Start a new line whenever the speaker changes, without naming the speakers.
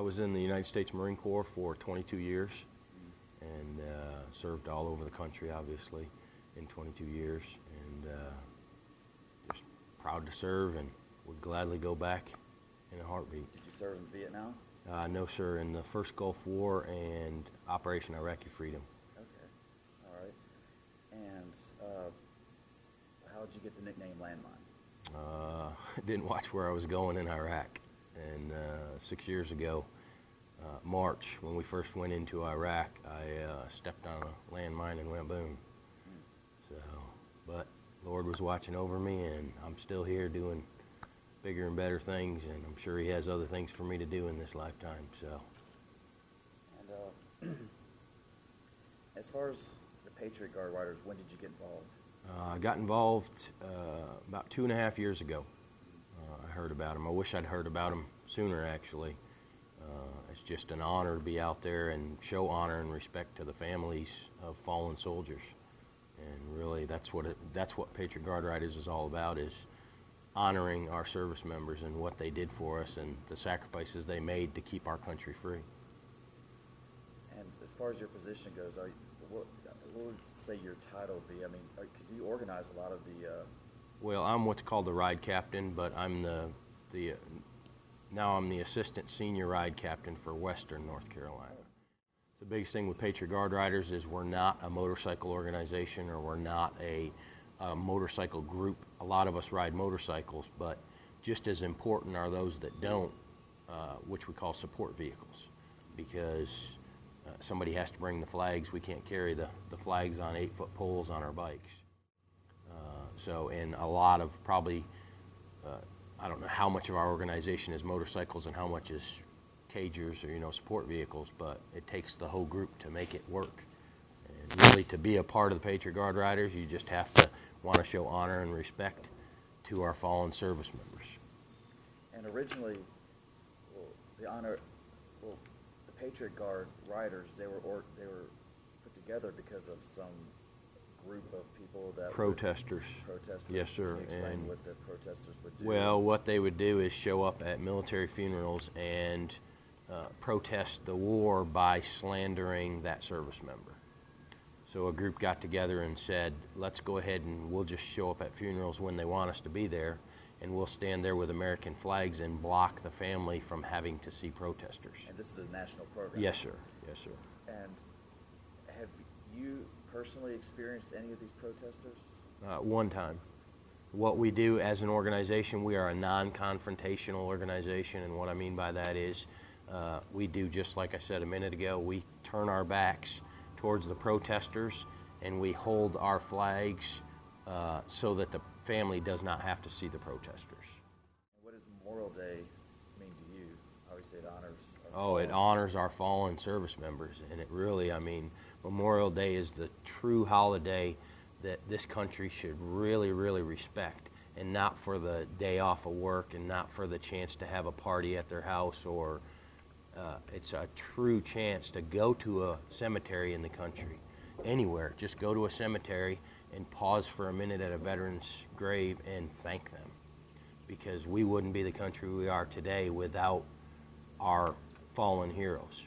was in the United States Marine Corps for 22 years and served all over the country, obviously, in 22 years. And just proud to serve and would gladly go back in a heartbeat.
Did you serve in Vietnam?
No, sir, in the first Gulf War and Operation Iraqi Freedom.
Okay, all right. And how did you get the nickname Landmine?
I didn't watch where I was going in Iraq. And 6 years ago, March, when we first went into Iraq, I stepped on a landmine and went boom. So, but Lord was watching over me, and I'm still here doing bigger and better things, and I'm sure He has other things for me to do in this lifetime. So.
And as far as the Patriot Guard Riders, when did you get involved?
I got involved about 2.5 years ago. I heard about them. I wish I'd heard about them sooner, actually. It's just an honor to be out there and show honor and respect to the families of fallen soldiers. And really, that's what Patriot Guard Riders is all about, is honoring our service members and what they did for us and the sacrifices they made to keep our country free.
And as far as your position goes, what would say your title would be? I mean, because you organize a lot of the...
Well, I'm what's called the ride captain, but I'm now I'm the assistant senior ride captain for Western North Carolina. The biggest thing with Patriot Guard Riders is we're not a motorcycle organization, or we're not a motorcycle group. A lot of us ride motorcycles, but just as important are those that don't, which we call support vehicles, because somebody has to bring the flags. We can't carry the flags on 8-foot poles on our bikes. So, and a lot of probably, I don't know how much of our organization is motorcycles and how much is cagers or, support vehicles, but it takes the whole group to make it work. And really, to be a part of the Patriot Guard Riders, you just have to want to show honor and respect to our fallen service members.
And originally, the Patriot Guard Riders, they were put together because of some group of people that
protesters. Yes, sir.
Can you explain what the protesters would do?
Well, what they would do is show up at military funerals and protest the war by slandering that service member. So a group got together and said, let's go ahead and we'll just show up at funerals when they want us to be there, and we'll stand there with American flags and block the family from having to see protesters.
And this is a national program?
Yes, sir. Yes, sir.
And have you personally experienced any of these protesters?
One time. What we do as an organization, we are a non-confrontational organization, and what I mean by that is we do, just like I said a minute ago, we turn our backs towards the protesters and we hold our flags so that the family does not have to see the protesters.
What does Memorial Day mean to you? Obviously it honors
it honors our fallen service members, and it really, I mean, Memorial Day is the true holiday that this country should really, really respect, and not for the day off of work and not for the chance to have a party at their house, or it's a true chance to go to a cemetery in the country, anywhere. Just go to a cemetery and pause for a minute at a veteran's grave and thank them, because we wouldn't be the country we are today without our fallen heroes.